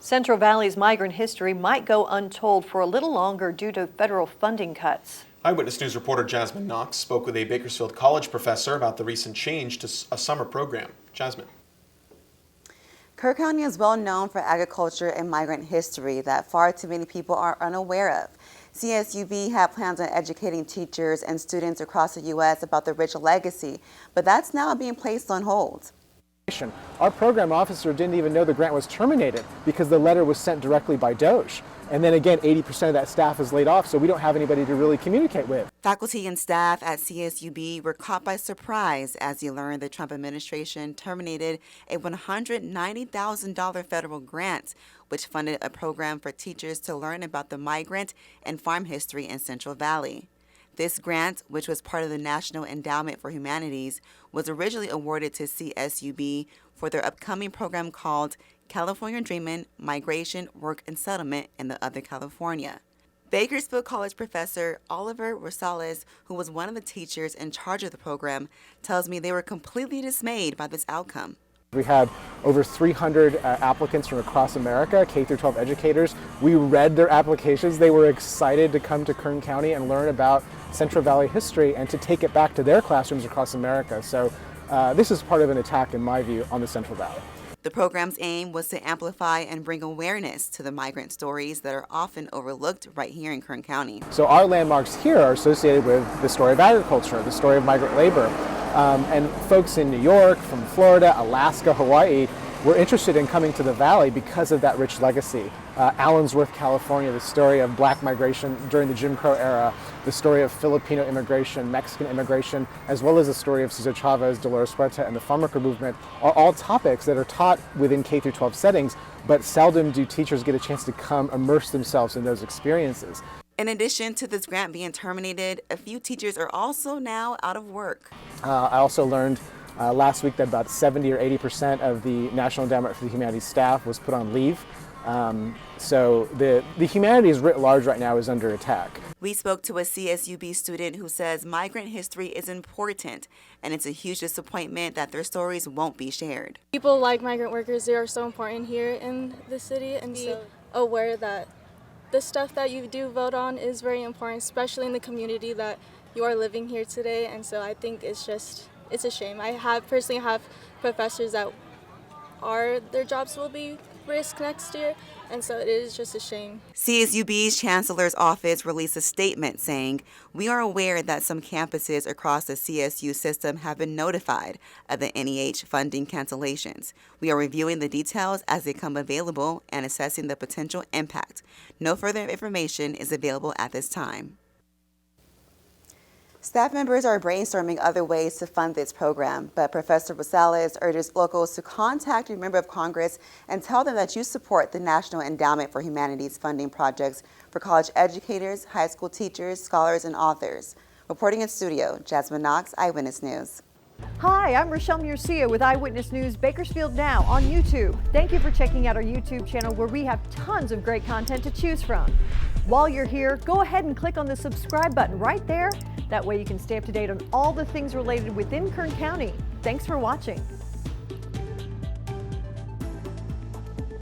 Central Valley's migrant history might go untold for a little longer due to federal funding cuts. Eyewitness News reporter Jasmine Knox spoke with a Bakersfield College professor about the recent change to a summer program. Jasmine. Kerr County is well known for agriculture and migrant history that far too many people are unaware of. CSUB had plans on educating teachers and students across the U.S. about the rich legacy, but that's now being placed on hold. Our program officer didn't even know the grant was terminated because the letter was sent directly by DOJ. And then again, 80% of that staff is laid off, so we don't have anybody to really communicate with. Faculty and staff at CSUB were caught by surprise as they learned the Trump administration terminated a $190,000 federal grant, which funded a program for teachers to learn about the migrant and farm history in Central Valley. This grant, which was part of the National Endowment for Humanities, was originally awarded to CSUB for their upcoming program called California Dreamin', Migration, Work, and Settlement in the Other California. Bakersfield College professor Oliver Rosales, who was one of the teachers in charge of the program, tells me they were completely dismayed by this outcome. We had over 300 applicants from across America, K-12 educators. We read their applications. They were excited to come to Kern County and learn about Central Valley history and to take it back to their classrooms across America. So this is part of an attack, in my view, on the Central Valley. The program's aim was to amplify and bring awareness to the migrant stories that are often overlooked right here in Kern County. So our landmarks here are associated with the story of agriculture, the story of migrant labor. And folks in New York, from Florida, Alaska, Hawaii, were interested in coming to the Valley because of that rich legacy. Allensworth, California, the story of black migration during the Jim Crow era, the story of Filipino immigration, Mexican immigration, as well as the story of Cesar Chavez, Dolores Huerta, and the farm worker movement are all topics that are taught within K-12 settings, but seldom do teachers get a chance to come immerse themselves in those experiences. In addition to this grant being terminated, a few teachers are also now out of work. I also learned last week that about 70 or 80% of the National Endowment for the Humanities staff was put on leave. So the humanities writ large right now is under attack. We spoke to a CSUB student who says migrant history is important, and it's a huge disappointment that their stories won't be shared. People like migrant workers, they are so important here in the city, and be aware that the stuff that you do vote on is very important, especially in the community that you are living here today. And so I think it's a shame. I personally have professors that their jobs will be risked next year, and so it is just a shame. CSUB's Chancellor's Office released a statement saying, "We are aware that some campuses across the CSU system have been notified of the NEH funding cancellations. We are reviewing the details as they come available and assessing the potential impact. No further information is available at this time." Staff members are brainstorming other ways to fund this program, but Professor Rosales urges locals to contact your member of Congress and tell them that you support the National Endowment for Humanities funding projects for college educators, high school teachers, scholars, and authors. Reporting in studio, Jasmine Knox, Eyewitness News. Hi, I'm Rochelle Murcia with Eyewitness News Bakersfield Now on YouTube. Thank you for checking out our YouTube channel where we have tons of great content to choose from. While you're here, go ahead and click on the subscribe button right there. That way you can stay up to date on all the things related within Kern County. Thanks for watching.